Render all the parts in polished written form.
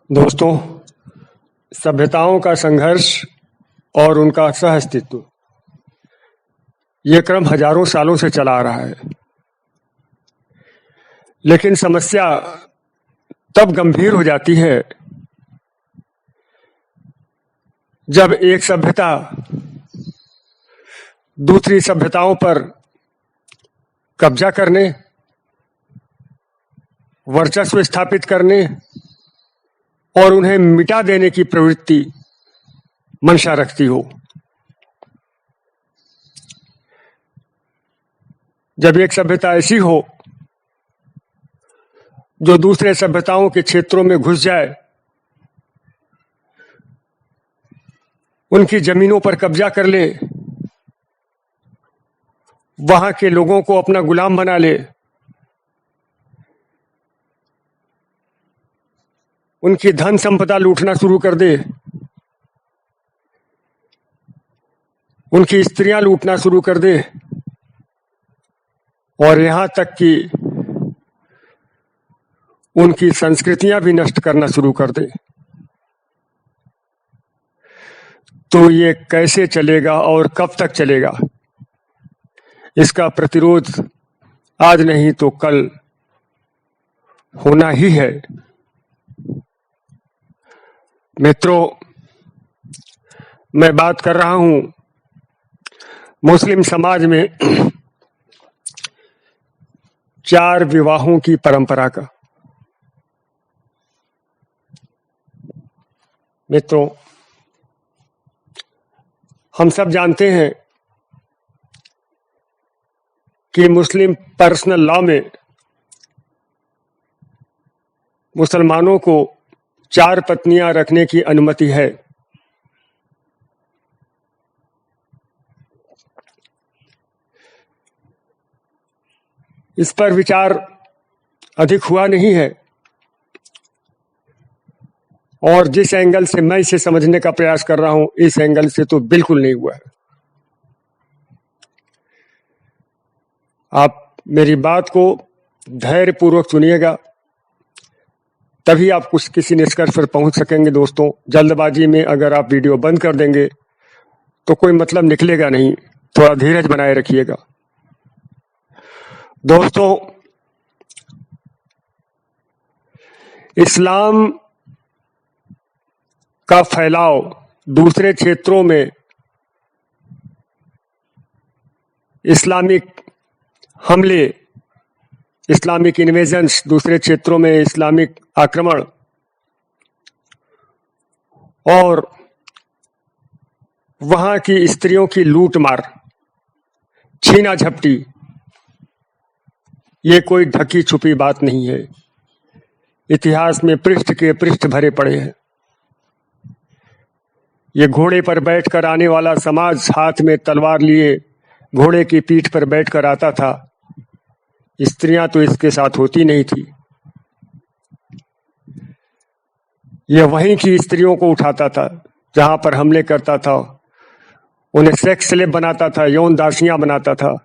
दोस्तों, सभ्यताओं का संघर्ष और उनका सह-अस्तित्व ये क्रम हजारों सालों से चला आ रहा है। लेकिन समस्या तब गंभीर हो जाती है जब एक सभ्यता दूसरी सभ्यताओं पर कब्जा करने, वर्चस्व स्थापित करने और उन्हें मिटा देने की प्रवृत्ति मंशा रखती हो। जब एक सभ्यता ऐसी हो जो दूसरे सभ्यताओं के क्षेत्रों में घुस जाए, उनकी जमीनों पर कब्जा कर ले, वहां के लोगों को अपना गुलाम बना ले, उनकी धन संपदा लूटना शुरू कर दे, उनकी स्त्रियां लूटना शुरू कर दे और यहां तक कि उनकी संस्कृतियां भी नष्ट करना शुरू कर दे, तो ये कैसे चलेगा और कब तक चलेगा? इसका प्रतिरोध आज नहीं तो कल होना ही है। मित्रों, मैं बात कर रहा हूं मुस्लिम समाज में 4 विवाहों की परंपरा का। मित्रों, हम सब जानते हैं कि मुस्लिम पर्सनल लॉ में मुसलमानों को 4 पत्नियां रखने की अनुमति है। इस पर विचार अधिक हुआ नहीं है और जिस एंगल से मैं इसे समझने का प्रयास कर रहा हूं, इस एंगल से तो बिल्कुल नहीं हुआ है। आप मेरी बात को धैर्यपूर्वक सुनिएगा, तभी आप किसी निष्कर्ष पर पहुंच सकेंगे। दोस्तों, जल्दबाजी में अगर आप वीडियो बंद कर देंगे तो कोई मतलब निकलेगा नहीं। थोड़ा धीरज बनाए रखिएगा। दोस्तों, इस्लाम का फैलाव दूसरे क्षेत्रों में, इस्लामिक हमले, इस्लामिक इन्वेजन्स, दूसरे क्षेत्रों में इस्लामिक आक्रमण और वहां की स्त्रियों की लूटमार, छीना झपटी, ये कोई ढकी छुपी बात नहीं है। इतिहास में पृष्ठ के पृष्ठ भरे पड़े हैं। ये घोड़े पर बैठकर आने वाला समाज हाथ में तलवार लिए घोड़े की पीठ पर बैठकर आता था। स्त्रियां तो इसके साथ होती नहीं थी। यह वहीं की स्त्रियों को उठाता था जहां पर हमले करता था, उन्हें सेक्स स्लेव बनाता था, यौन दासियां बनाता था,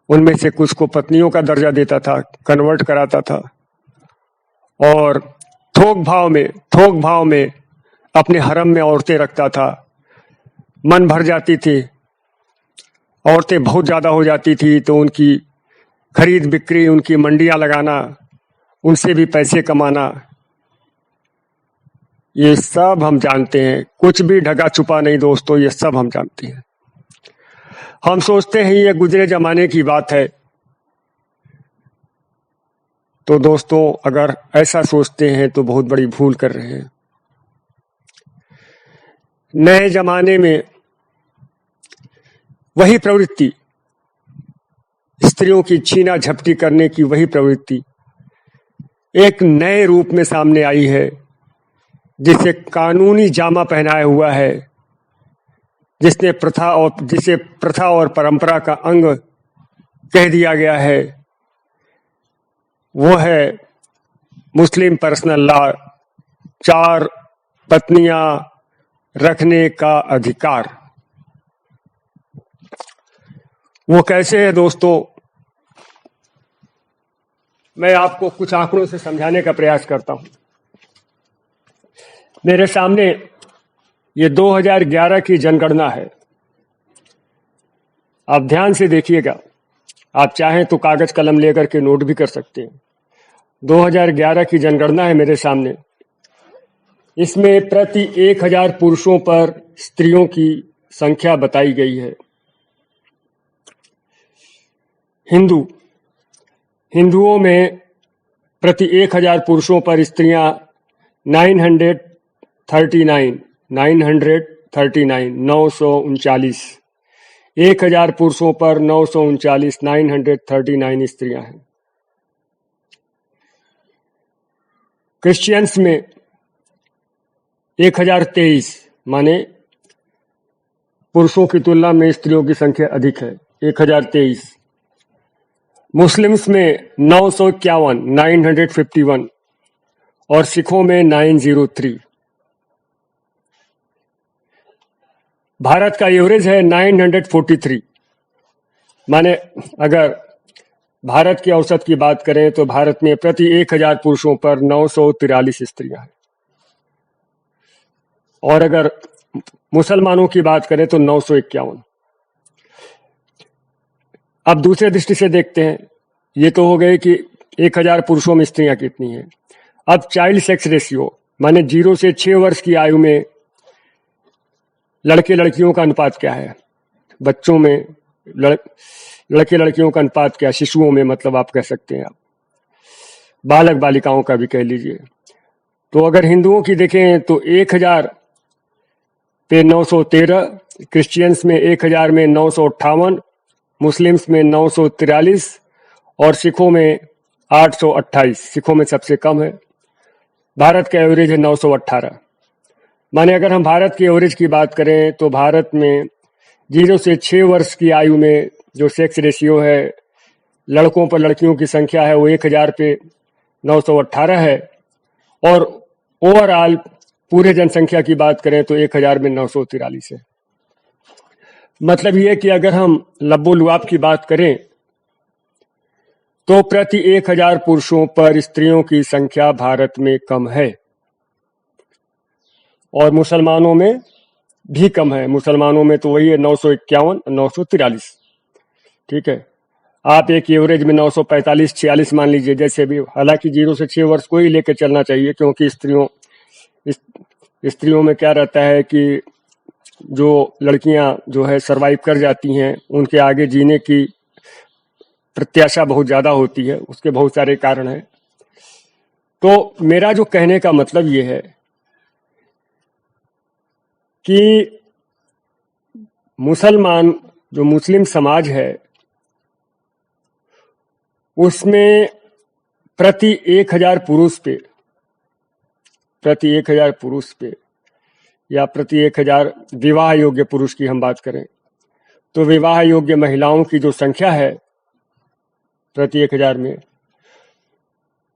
उनमें से कुछ को पत्नियों का दर्जा देता था, कन्वर्ट कराता था और थोक भाव में अपने हरम में औरतें रखता था। मन भर जाती थी, औरतें बहुत ज्यादा हो जाती थी तो उनकी खरीद बिक्री, उनकी मंडियां लगाना, उनसे भी पैसे कमाना, ये सब हम जानते हैं। कुछ भी ढका छुपा नहीं दोस्तों, ये सब हम जानते हैं। हम सोचते हैं ये गुजरे जमाने की बात है। तो दोस्तों, अगर ऐसा सोचते हैं तो बहुत बड़ी भूल कर रहे हैं। नए जमाने में वही प्रवृत्ति, स्त्रियों की छीना झपटी करने की वही प्रवृत्ति एक नए रूप में सामने आई है, जिसे कानूनी जामा पहनाया हुआ है, जिसे प्रथा और परंपरा का अंग कह दिया गया है। वो है मुस्लिम पर्सनल लॉ, 4 पत्नियां रखने का अधिकार। वो कैसे है दोस्तों? मैं आपको कुछ आंकड़ों से समझाने का प्रयास करता हूं। मेरे सामने ये 2011 की जनगणना है। आप ध्यान से देखिएगा, आप चाहें तो कागज कलम लेकर के नोट भी कर सकते हैं। 2011 की जनगणना है मेरे सामने। इसमें प्रति 1000 पुरुषों पर स्त्रियों की संख्या बताई गई है। हिंदुओं में प्रति 1000 पुरुषों पर स्त्रियां 939 939 1000 पुरुषों पर 939 939 स्त्रियां हैं। क्रिश्चियंस में 1023, माने पुरुषों की तुलना में स्त्रियों की संख्या अधिक है, 1023। मुस्लिम्स में 951 951 और सिखों में 903। भारत का एवरेज है 943, माने अगर भारत की औसत की बात करें तो भारत में प्रति 1000 पुरुषों पर 943 स्त्रियां हैं। और अगर मुसलमानों की बात करें तो 951। अब दूसरे दृष्टि से देखते हैं, ये तो हो गए कि 1000 पुरुषों में स्त्रियां कितनी हैं। अब चाइल्ड सेक्स रेशियो, माने 0 से 6 वर्ष की आयु में लड़के लड़कियों का अनुपात क्या है, बच्चों में लड़के लड़कियों का अनुपात क्या, शिशुओं में मतलब आप कह सकते हैं, आप बालक बालिकाओं का भी कह लीजिए। तो अगर हिंदुओं की देखें तो 1000 पे 913, क्रिश्चियंस में 1000 में 958, मुस्लिम्स में 943 और सिखों में 828। सिखों में सबसे कम है। भारत का एवरेज है 918। माने अगर हम भारत की एवरेज की बात करें तो भारत में 0 से 6 वर्ष की आयु में जो सेक्स रेशियो है, लड़कों पर लड़कियों की संख्या है, वो 1000 पे 918 है। और ओवरऑल पूरे जनसंख्या की बात करें तो 1000 में 943 है। मतलब ये कि अगर हम लब्बो लुआब की बात करें तो प्रति 1000 पुरुषों पर स्त्रियों की संख्या भारत में कम है और मुसलमानों में भी कम है। मुसलमानों में तो वही है 951 943। ठीक है, आप एक एवरेज में 945 46 मान लीजिए, जैसे भी। हालांकि 0 से 6 वर्ष को ही लेकर चलना चाहिए, क्योंकि स्त्रियों में क्या रहता है कि जो लड़कियां जो है सरवाइव कर जाती हैं, उनके आगे जीने की प्रत्याशा बहुत ज्यादा होती है। उसके बहुत सारे कारण हैं। तो मेरा जो कहने का मतलब ये है कि जो मुस्लिम समाज है, उसमें प्रति 1000 पुरुष पे या प्रति 1000 विवाह योग्य पुरुष की हम बात करें तो विवाह योग्य महिलाओं की जो संख्या है प्रति 1000 में,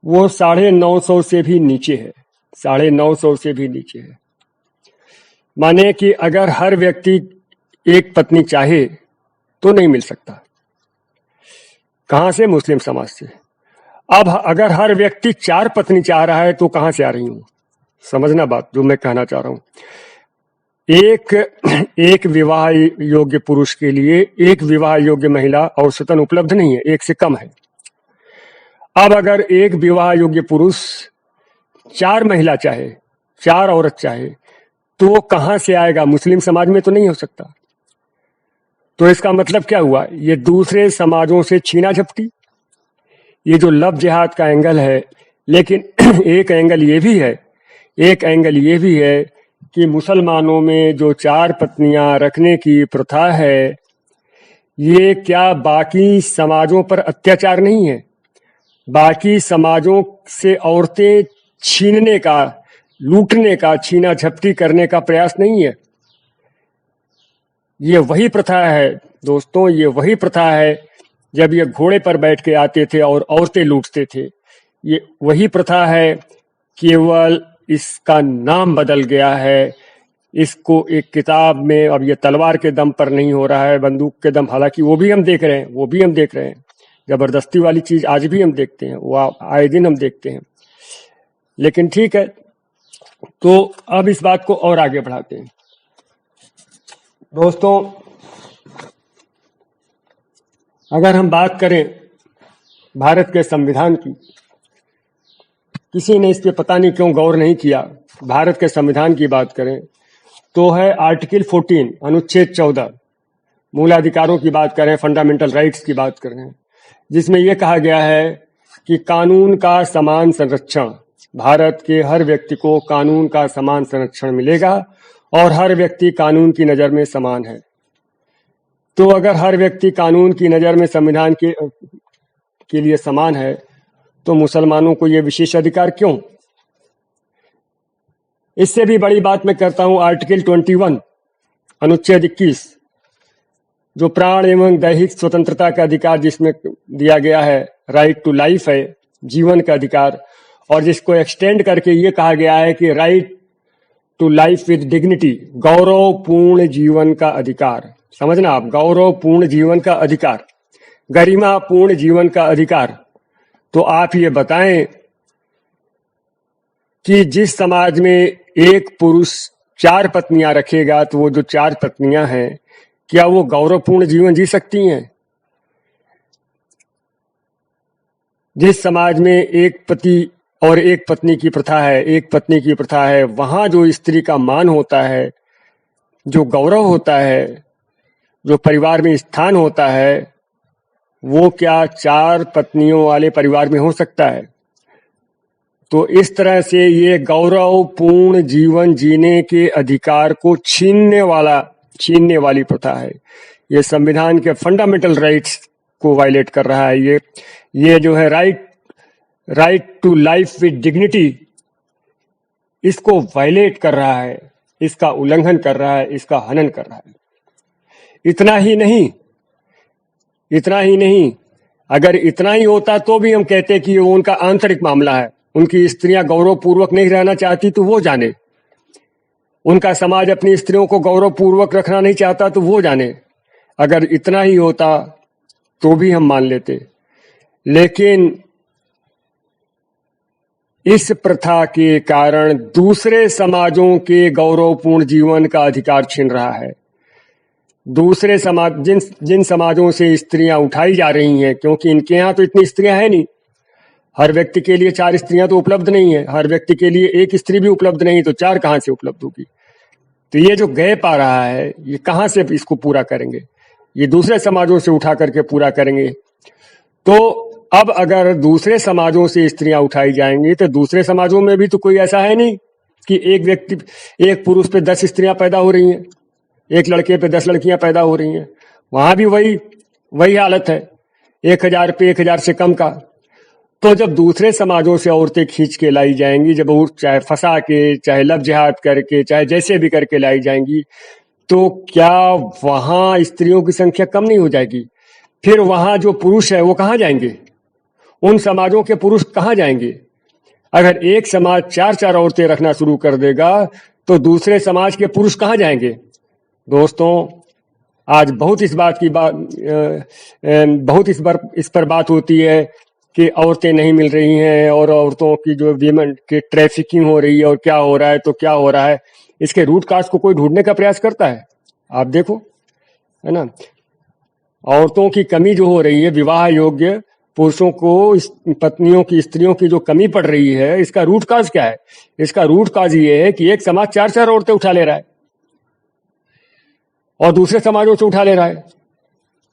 वो 950 से भी नीचे है। 950 से भी नीचे है। माने कि अगर हर व्यक्ति एक पत्नी चाहे तो नहीं मिल सकता। कहां से? मुस्लिम समाज से। अब अगर हर व्यक्ति 4 पत्नी चाह रहा है तो कहां से आ रही हूं? समझना बात जो मैं कहना चाह रहा हूं। एक विवाह योग्य पुरुष के लिए एक विवाह योग्य महिला औसतन उपलब्ध नहीं है, एक से कम है। अब अगर एक विवाह योग्य पुरुष 4 महिला चाहे, 4 औरत चाहे, तो वो कहां से आएगा? मुस्लिम समाज में तो नहीं हो सकता। तो इसका मतलब क्या हुआ? ये दूसरे समाजों से छीना झपटी, ये जो लव जिहाद का एंगल है। लेकिन एक एंगल ये भी है कि मुसलमानों में जो 4 पत्नियां रखने की प्रथा है, ये क्या बाकी समाजों पर अत्याचार नहीं है? बाकी समाजों से औरतें छीनने का, लूटने का, छीना झपटी करने का प्रयास नहीं है? ये वही प्रथा है दोस्तों, ये वही प्रथा है जब ये घोड़े पर बैठ के आते थे और औरतें लूटते थे। ये वही प्रथा है, केवल इसका नाम बदल गया है। इसको एक किताब में, अब ये तलवार के दम पर नहीं हो रहा है, बंदूक के दम, हालांकि वो भी हम देख रहे हैं। जबरदस्ती वाली चीज आज भी हम देखते हैं, वो आए दिन हम देखते हैं। लेकिन ठीक है, तो अब इस बात को और आगे बढ़ाते हैं। दोस्तों, अगर हम बात करें भारत के संविधान की, किसी ने इस पे पता नहीं क्यों गौर नहीं किया। भारत के संविधान की बात करें तो है आर्टिकल 14 अनुच्छेद 14, मूल अधिकारों की बात करें, फंडामेंटल राइट्स की बात करें, जिसमें यह कहा गया है कि कानून का समान संरक्षण, भारत के हर व्यक्ति को कानून का समान संरक्षण मिलेगा और हर व्यक्ति कानून की नजर में समान है। तो अगर हर व्यक्ति कानून की नजर में संविधान के लिए समान है, तो मुसलमानों को यह विशेष अधिकार क्यों? इससे भी बड़ी बात मैं करता हूं आर्टिकल 21 अनुच्छेद 21, जो प्राण एवं दैहिक स्वतंत्रता का अधिकार जिसमें दिया गया है, राइट टू लाइफ है, जीवन का अधिकार, और जिसको एक्सटेंड करके ये कहा गया है कि right to life with dignity, गौरवपूर्ण जीवन का अधिकार। समझना आप, गौरवपूर्ण जीवन का अधिकार, गरिमापूर्ण जीवन का अधिकार। तो आप ये बताएं कि जिस समाज में एक पुरुष 4 पत्नियां रखेगा, तो वो जो 4 पत्नियां हैं, क्या वो गौरवपूर्ण जीवन जी सकती हैं? जिस समाज में एक पति और एक पत्नी की प्रथा है, एक पत्नी की प्रथा है, वहां जो स्त्री का मान होता है, जो गौरव होता है, जो परिवार में स्थान होता है, वो क्या 4 पत्नियों वाले परिवार में हो सकता है? तो इस तरह से ये गौरवपूर्ण जीवन जीने के अधिकार को छीनने वाली प्रथा है। ये संविधान के फंडामेंटल राइट्स को वायलेट कर रहा है। ये जो है right to life with dignity, इसको वायलेट कर रहा है, इसका उल्लंघन कर रहा है, इसका हनन कर रहा है। इतना ही नहीं, अगर इतना ही होता तो भी हम कहते कि वो उनका आंतरिक मामला है। उनकी स्त्रियां गौरवपूर्वक नहीं रहना चाहती तो वो जाने, उनका समाज अपनी स्त्रियों को गौरवपूर्वक रखना नहीं चाहता तो वो जाने। अगर इतना ही होता तो भी हम मान लेते, लेकिन इस प्रथा के कारण दूसरे समाजों के गौरवपूर्ण जीवन का अधिकार छीन रहा है। दूसरे समाज, जिन समाजों से स्त्रियां उठाई जा रही हैं, क्योंकि इनके यहाँ तो इतनी स्त्रियां हैं नहीं, हर व्यक्ति के लिए 4 स्त्रियां तो उपलब्ध नहीं है, हर व्यक्ति के लिए एक स्त्री भी उपलब्ध नहीं, तो 4 कहां से उपलब्ध होगी? तो ये जो गैप आ रहा है, ये कहां से इसको पूरा करेंगे? ये दूसरे समाजों से उठा करके पूरा करेंगे। तो अब अगर दूसरे समाजों से स्त्रियां उठाई जाएंगी, तो दूसरे समाजों में भी तो कोई ऐसा है नहीं कि एक पुरुष पे 10 स्त्रियां पैदा हो रही हैं, एक लड़के पे 10 लड़कियां पैदा हो रही हैं। वहां भी वही हालत है, 1000 पे 1000 से कम का। तो जब दूसरे समाजों से औरतें खींच के लाई जाएंगी, जब वो चाहे फंसा के, चाहे लब जिहाद करके, चाहे जैसे भी करके लाई जाएंगी, तो क्या वहां स्त्रियों की संख्या कम नहीं हो जाएगी? फिर वहां जो पुरुष है वो कहां जाएंगे? उन समाजों के पुरुष कहां जाएंगे? अगर एक समाज 4 औरतें रखना शुरू कर देगा, तो दूसरे समाज के पुरुष कहां जाएंगे? दोस्तों, आज बहुत इस पर बात होती है कि औरतें नहीं मिल रही हैं और औरतों की जो वीमेन की ट्रैफिकिंग हो रही है, और क्या हो रहा है, तो क्या हो रहा है। इसके रूट काज को कोई ढूंढने का प्रयास करता है? आप देखो, है ना, औरतों की कमी जो हो रही है, विवाह योग्य पुरुषों को पत्नियों की, स्त्रियों की जो कमी पड़ रही है, इसका रूट काज क्या है? इसका रूट काज ये है कि एक समाज 4 औरतें उठा ले रहा है और दूसरे समाजों से उठा ले रहा है।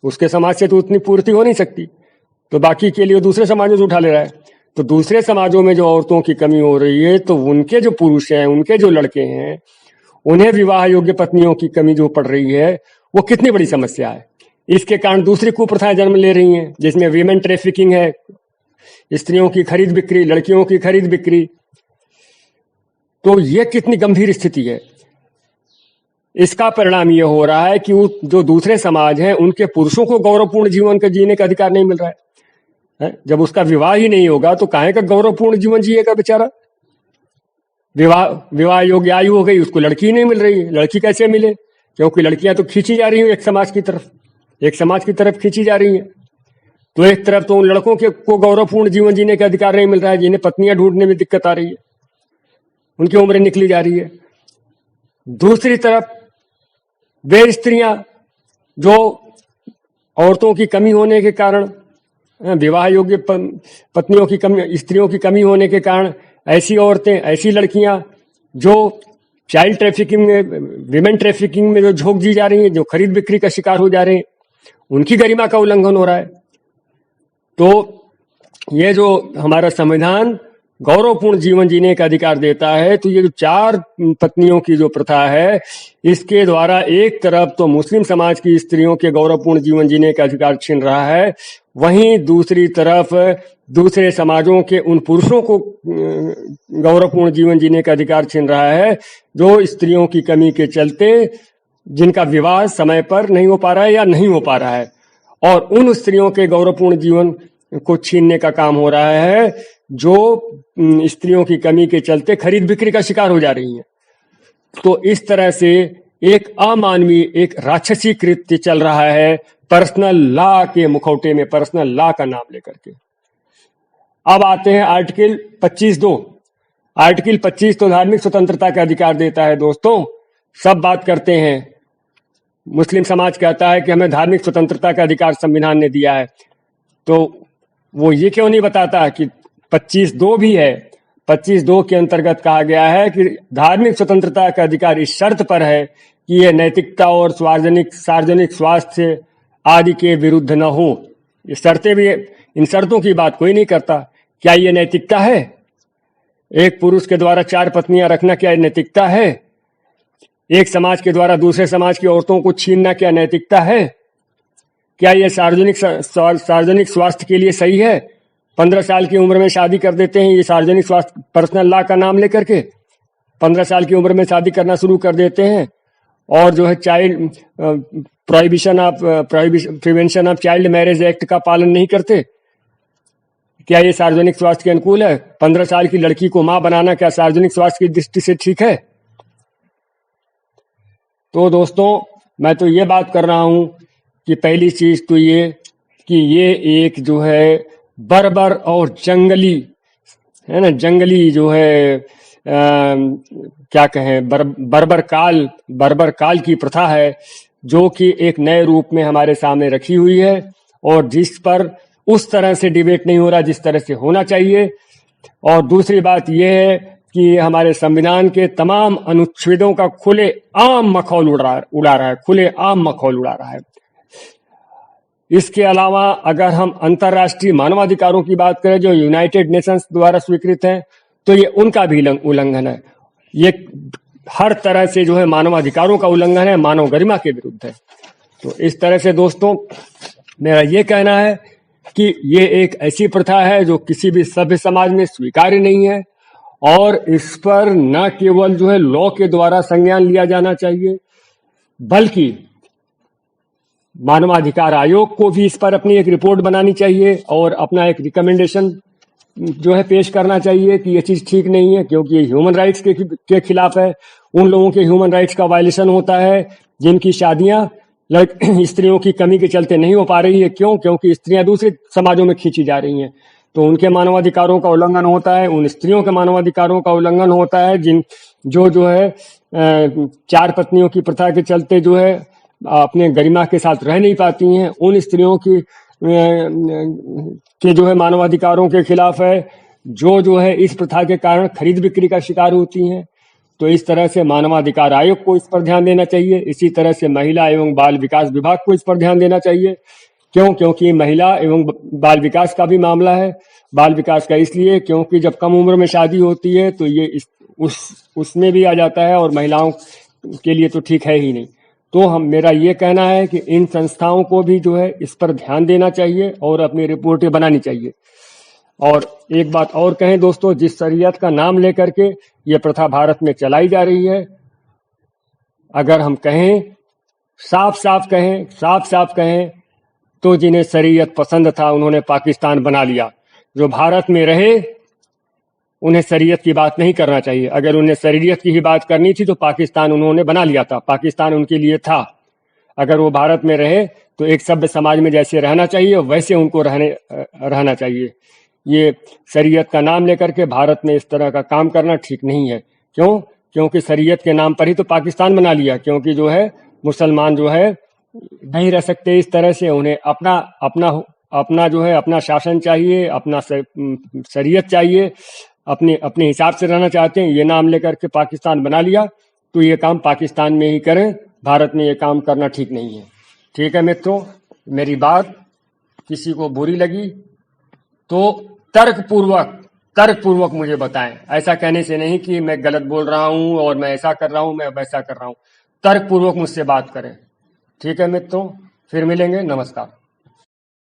उसके समाज से तो उतनी पूर्ति हो नहीं सकती, तो बाकी के लिए दूसरे समाजों से उठा ले रहा है। तो दूसरे समाजों में जो औरतों की कमी हो रही है, तो उनके जो पुरुष हैं, उनके जो लड़के हैं, उन्हें विवाह योग्य पत्नियों की कमी जो पड़ रही है, वो कितनी बड़ी समस्या है। इसके कारण दूसरी कुप्रथाएं जन्म ले रही हैं, जिसमें वीमेन ट्रैफिकिंग है, स्त्रियों की खरीद बिक्री, लड़कियों की खरीद बिक्री। तो ये कितनी गंभीर स्थिति है। इसका परिणाम ये हो रहा है कि जो दूसरे समाज हैं, उनके पुरुषों को गौरवपूर्ण जीवन का जीने का अधिकार नहीं मिल रहा है। जब उसका विवाह ही नहीं होगा तो काहे का गौरवपूर्ण जीवन जिएगा बेचारा? विवाह योग्य आयु हो गई, उसको लड़की नहीं मिल रही है। लड़की कैसे मिले? क्योंकि लड़कियां तो खींची जा रही हैं एक समाज की तरफ खींची जा रही हैं। तो एक तरफ तो उन लड़कों को गौरवपूर्ण जीवन जीने का अधिकार नहीं मिल रहा है, जिन्हें पत्नियां ढूंढने में दिक्कत आ रही है। उनकी उम्र निकली जा रही है। दूसरी तरफ वे स्त्रियां जो औरतों की कमी होने के कारण, विवाह योग्य पत्नियों की कमी, स्त्रियों की कमी होने के कारण ऐसी औरतें, ऐसी लड़कियां जो चाइल्ड ट्रैफिकिंग में, विमेन ट्रैफिकिंग में जो झोंक दी जा रही हैं, जो खरीद बिक्री का शिकार हो जा रहे हैं, उनकी गरिमा का उल्लंघन हो रहा है। तो ये जो हमारा संविधान गौरवपूर्ण जीवन जीने का अधिकार देता है, तो ये जो 4 पत्नियों की जो प्रथा है, इसके द्वारा एक तरफ तो मुस्लिम समाज की स्त्रियों के गौरवपूर्ण जीवन जीने का अधिकार छीन रहा है, वहीं दूसरी तरफ दूसरे समाजों के उन पुरुषों को गौरवपूर्ण जीवन जीने का अधिकार छीन रहा है जो स्त्रियों की कमी के चलते, जिनका विवाह समय पर नहीं हो पा रहा है या नहीं हो पा रहा है, और उन स्त्रियों के गौरवपूर्ण जीवन को छीनने का काम हो रहा है जो स्त्रियों की कमी के चलते खरीद बिक्री का शिकार हो जा रही हैं। तो इस तरह से एक अमानवीय, एक राक्षसी कृत्य चल रहा है पर्सनल लॉ के मुखौटे में, पर्सनल लॉ का नाम लेकर के। अब आते हैं आर्टिकल 25(2). आर्टिकल 25 तो धार्मिक स्वतंत्रता का अधिकार देता है। दोस्तों, सब बात करते हैं, मुस्लिम समाज कहता है कि हमें धार्मिक स्वतंत्रता का अधिकार संविधान ने दिया है, तो वो ये क्यों नहीं बताता कि 25(2) भी है। 25(2) के अंतर्गत कहा गया है कि धार्मिक स्वतंत्रता का अधिकार इस शर्त पर है कि यह नैतिकता और सार्वजनिक स्वास्थ्य आदि के विरुद्ध न हो। ये शर्तें भी, इन शर्तों की बात कोई नहीं करता। क्या ये नैतिकता है? एक पुरुष के द्वारा 4 पत्नियां रखना क्या नैतिकता है? एक समाज के द्वारा दूसरे समाज की औरतों को छीनना क्या नैतिकता है? क्या यह सार्वजनिक स्वास्थ्य के लिए सही है? 15 साल की उम्र में शादी कर देते हैं, ये सार्वजनिक स्वास्थ्य पर्सनल लॉ का नाम लेकर के 15 साल की उम्र में शादी करना शुरू कर देते हैं, और जो है child prevention of child marriage act का पालन नहीं करते। क्या ये सार्वजनिक स्वास्थ्य के अनुकूल है? 15 साल की लड़की को मां बनाना क्या सार्वजनिक स्वास्थ्य की दृष्टि से ठीक है? तो दोस्तों, मैं तो ये बात कर रहा हूं कि पहली चीज तो ये कि ये एक जो है बर्बर और जंगली है ना, जंगली जो है क्या कहें, बर्बर काल की प्रथा है, जो कि एक नए रूप में हमारे सामने रखी हुई है, और जिस पर उस तरह से डिबेट नहीं हो रहा जिस तरह से होना चाहिए। और दूसरी बात यह है कि हमारे संविधान के तमाम अनुच्छेदों का खुले आम मखौल उड़ा रहा है, खुले आम मखौल उड़ा रहा है। इसके अलावा अगर हम अंतर्राष्ट्रीय मानवाधिकारों की बात करें जो यूनाइटेड नेशंस द्वारा स्वीकृत हैं, तो ये उनका भी उल्लंघन है। ये हर तरह से जो है मानवाधिकारों का उल्लंघन है, मानव गरिमा के विरुद्ध है। तो इस तरह से दोस्तों, मेरा ये कहना है कि ये एक ऐसी प्रथा है जो किसी भी सभ्य समाज में स्वीकार्य नहीं है, और इस पर न केवल जो है लॉ के द्वारा संज्ञान लिया जाना चाहिए, बल्कि मानवाधिकार आयोग को भी इस पर अपनी एक रिपोर्ट बनानी चाहिए और अपना एक रिकमेंडेशन जो है पेश करना चाहिए कि ये चीज ठीक नहीं है, क्योंकि ये ह्यूमन राइट्स के खिलाफ है। उन लोगों के ह्यूमन राइट्स का वायलेशन होता है जिनकी शादियां स्त्रियों की कमी के चलते नहीं हो पा रही है। क्यों? क्योंकि स्त्रियां दूसरे समाजों में खींची जा रही हैं, तो उनके मानवाधिकारों का उल्लंघन होता है, उन स्त्रियों के मानवाधिकारों का उल्लंघन होता है जो है 4 पत्नियों की प्रथा के चलते जो है अपने गरिमा के साथ रह नहीं पाती हैं। उन स्त्रियों की के जो है मानवाधिकारों के खिलाफ है जो है इस प्रथा के कारण खरीद बिक्री का शिकार होती हैं। तो इस तरह से मानवाधिकार आयोग को इस पर ध्यान देना चाहिए। इसी तरह से महिला एवं बाल विकास विभाग को इस पर ध्यान देना चाहिए। क्यों? क्योंकि महिला एवं बाल विकास का भी मामला है। बाल विकास का इसलिए क्योंकि जब कम उम्र में शादी होती है तो ये उसमें भी आ जाता है, और महिलाओं के लिए तो ठीक है ही नहीं। तो मेरा ये कहना है कि इन संस्थाओं को भी जो है इस पर ध्यान देना चाहिए और अपनी रिपोर्टें बनानी चाहिए। और एक बात और कहें दोस्तों, जिस शरीयत का नाम लेकर के ये प्रथा भारत में चलाई जा रही है, अगर हम कहें साफ साफ कहें तो जिन्हें शरीयत पसंद था उन्होंने पाकिस्तान बना लिया। जो भारत में रहे उन्हें शरीयत की बात नहीं करना चाहिए। अगर उन्हें शरीयत की ही बात करनी थी तो पाकिस्तान उन्होंने बना लिया था, पाकिस्तान उनके लिए था। अगर वो भारत में रहे तो एक सभ्य समाज में जैसे रहना चाहिए वैसे उनको रहना चाहिए। ये शरीयत का नाम लेकर के भारत में इस तरह का काम करना ठीक नहीं है। क्यों? क्योंकि शरीयत के नाम पर ही तो पाकिस्तान बना लिया, क्योंकि जो है मुसलमान जो है नहीं रह सकते इस तरह से, उन्हें अपना अपना अपना जो है अपना शासन चाहिए, अपना शरीयत चाहिए, अपने अपने हिसाब से रहना चाहते हैं, ये नाम लेकर के पाकिस्तान बना लिया। तो ये काम पाकिस्तान में ही करें, भारत में ये काम करना ठीक नहीं है। ठीक है मित्रों, मेरी बात किसी को बुरी लगी तो तर्कपूर्वक मुझे बताएं। ऐसा कहने से नहीं कि मैं गलत बोल रहा हूं और मैं ऐसा कर रहा हूं, मैं वैसा कर रहा हूं। तर्कपूर्वक मुझसे बात करें। ठीक है मित्रों, फिर मिलेंगे। नमस्कार।